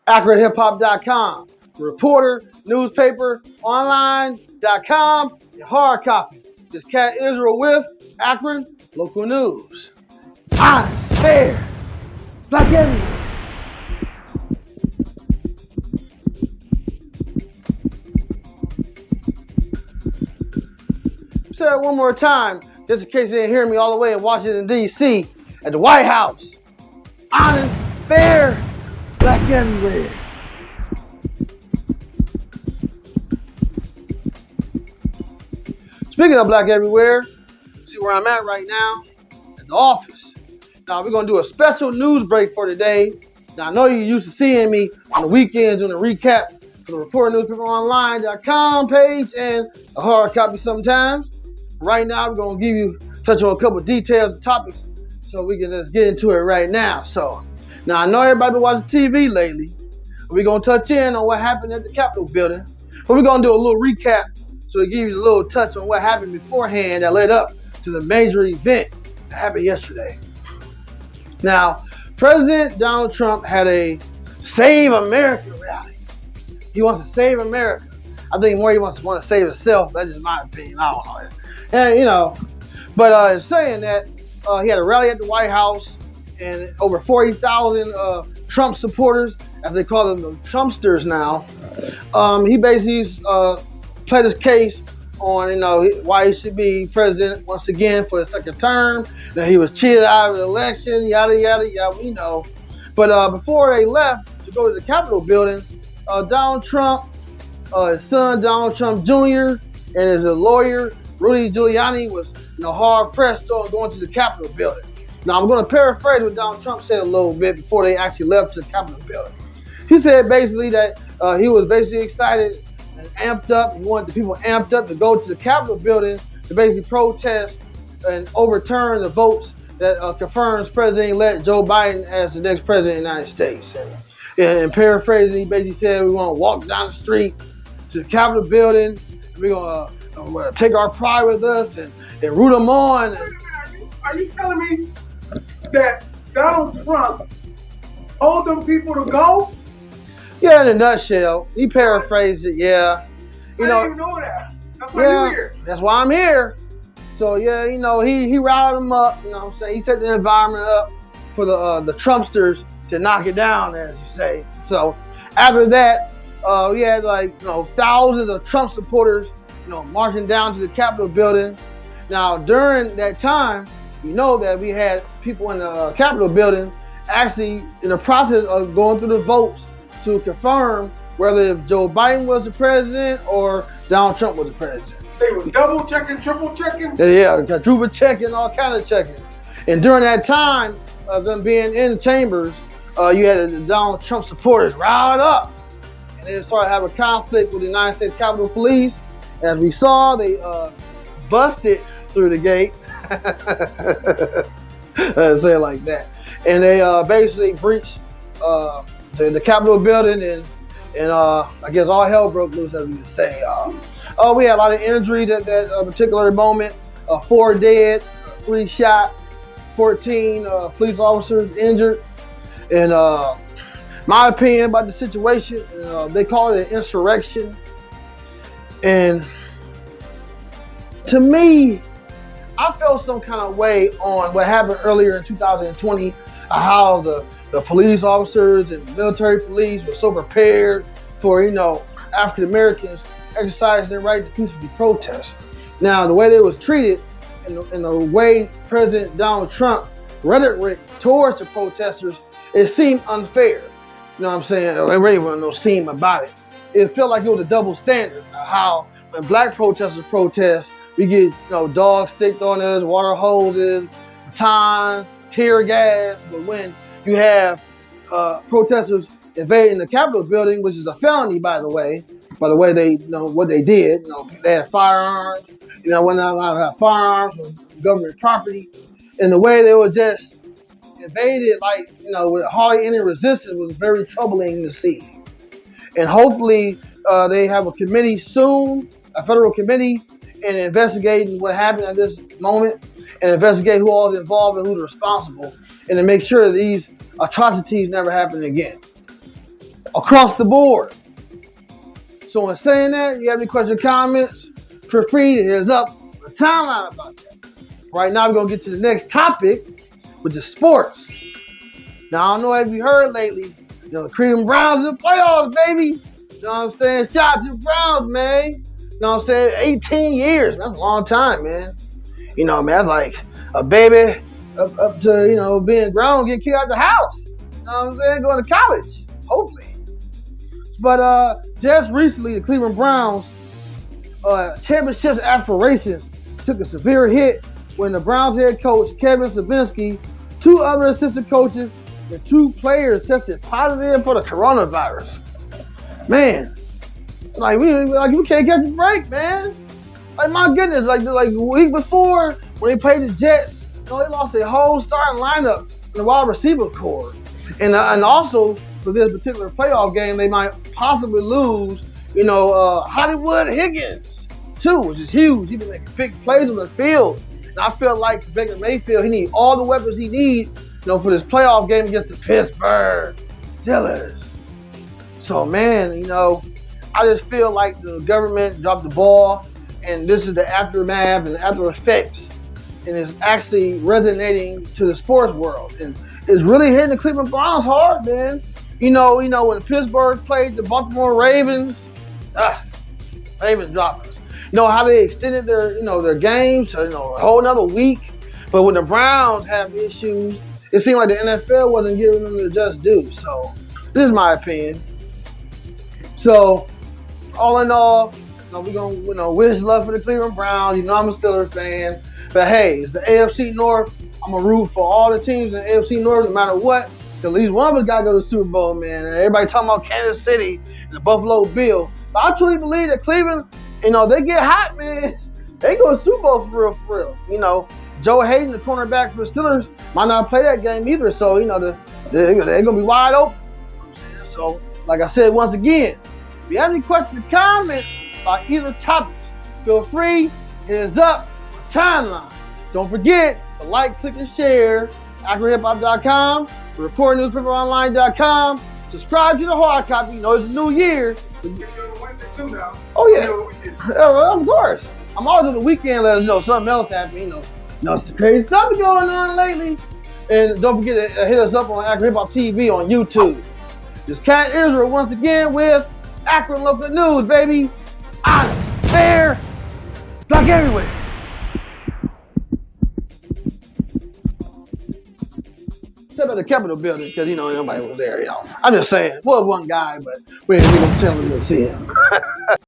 AkronHipHop.com, reporter, newspaper, online.com, and hard copy. This cat Israel with Akron Local News. Honest, fair, black everywhere. Say it one more time, just in case you didn't hear me all the way in Washington, D.C. at the White House. Honest, fair, black everywhere. Speaking of black everywhere, see where I'm at right now? At the office. Now we're going to do a special news break for today. Now I know you're used to seeing me on the weekends doing a recap for the Reporter Newspaper Online.com page and a hard copy sometimes. Right now we're going to touch on a couple of details and topics so we can just get into it right now. So now I know everybody been watching TV lately. We're going to touch in on what happened at the Capitol building. But we're going to do a little recap so to give you a little touch on what happened beforehand that led up to the major event that happened yesterday. Now, President Donald Trump had a Save America rally. He wants to save America. I think more he wants to save himself. That's just my opinion. I don't know. And, but in saying that, he had a rally at the White House and over 40,000 Trump supporters, as they call them, the Trumpsters now. He basically pled his case on, why he should be president once again for the second term, that he was cheated out of the election, yada, yada, yada, we know. But before they left to go to the Capitol building, Donald Trump, his son, Donald Trump Jr., and his lawyer, Rudy Giuliani, was hard pressed on going to the Capitol building. Now, I'm going to paraphrase what Donald Trump said a little bit before they actually left to the Capitol building. He said basically that he was basically excited and amped up. He wanted the people amped up to go to the Capitol building to basically protest and overturn the votes that confirms President-elect Joe Biden as the next president of the United States. And paraphrasing, he basically said we want to walk down the street to the Capitol building. And we're going to take our pride with us and root them on. Wait a minute, are you telling me that Donald Trump told them people to go? Yeah, in a nutshell. He paraphrased it, yeah. I didn't even know that. That's why you're here. That's why I'm here. So, yeah, he riled them up, what I'm saying? He set the environment up for the Trumpsters to knock it down, as you say. So, after that, we had thousands of Trump supporters, marching down to the Capitol building. Now, during that time, that we had people in the Capitol building actually in the process of going through the votes to confirm whether if Joe Biden was the president or Donald Trump was the president. They were double checking, triple checking? Yeah, quadruple checking, all kind of checking. And during that time of them being in the chambers, you had the Donald Trump supporters riled up. And they started having a conflict with the United States Capitol Police. As we saw, they busted through the gate. Let's say it like that. And they basically breached the Capitol building, and I guess all hell broke loose, as we would say. We had a lot of injuries at that particular moment. 4 dead, 3 shot, 14 police officers injured. And my opinion about the situation, they call it an insurrection. And to me, I felt some kind of way on what happened earlier in 2020, how the police officers and military police were so prepared for, African Americans exercising their right to peacefully protest. Now, the way they was treated and the way President Donald Trump rhetoric towards the protesters, it seemed unfair. You know what I'm saying? There really wasn't no seem about it. It felt like it was a double standard. How when black protesters protest, we get dogs sticked on us, water hoses, batons, tear gas. But when you have protesters invading the Capitol building, which is a felony, by the way they what they did, they had firearms, we're not allowed to have firearms or government property, and the way they were just invaded, with hardly any resistance, was very troubling to see. And hopefully they have a committee soon, a federal committee, and investigating what happened at this moment, and investigate who all is involved and who's responsible, and to make sure that these atrocities never happen again. across the board. So in saying that, you have any questions or comments, feel free to hit us up on the timeline about that. Right now, we're going to get to the next topic, which is sports. Now, I don't know if you heard lately, the Cleveland Browns in the playoffs, baby. You know what I'm saying? Shout out to the Browns, man. You know what I'm saying? 18 years. That's a long time, man. Man, that's like a baby up to, being grown, getting kicked out the house. You know what I'm saying? Going to college, hopefully. But just recently, the Cleveland Browns championship aspirations took a severe hit when the Browns head coach, Kevin Stefanski, 2 other assistant coaches, and 2 players tested positive for the coronavirus. Man, we can't catch a break, man. Like, my goodness, like the week before when they played the Jets, they lost their whole starting lineup in the wide receiver core. And also, for this particular playoff game, they might possibly lose, Hollywood Higgins, too, which is huge. He's been making big plays on the field. And I feel like Baker Mayfield, he needs all the weapons he needs, for this playoff game against the Pittsburgh Steelers. So, man, I just feel like the government dropped the ball, and this is the aftermath and the after effects, and it's actually resonating to the sports world. And it's really hitting the Cleveland Browns hard, man. When Pittsburgh played the Baltimore Ravens, Ravens dropped us. How they extended their games to, a whole nother week. But when the Browns have issues, it seemed like the NFL wasn't giving them their just due. So this is my opinion. So all in all, we're going to wish luck for the Cleveland Browns. I'm a Steelers fan. But hey, it's the AFC North. I'm going to root for all the teams in the AFC North no matter what. At least one of us got to go to the Super Bowl, man. Everybody talking about Kansas City and the Buffalo Bills. But I truly believe that Cleveland, they get hot, man. They go to the Super Bowl for real. Joe Hayden, the cornerback for the Steelers, might not play that game either. So, they're going to be wide open. So, like I said, once again, if you have any questions or comments about either topic, feel free, hit us up on the timeline. Don't forget to like, click, and share AkronHipHop.com, RecordNewspaperOnline.com. Subscribe to the hard copy. It's a new year. Oh, yeah. Of course. I'm always on the weekend letting us know something else happening. Some crazy stuff going on lately. And don't forget to hit us up on Akron Hip Hop TV on YouTube. This Cat Israel once again with Akron Local News, baby. Honest, fair, black everywhere. Except at the Capitol building, because, nobody was there, I'm just saying. Well, one guy, but we ain't going to tell him to see him.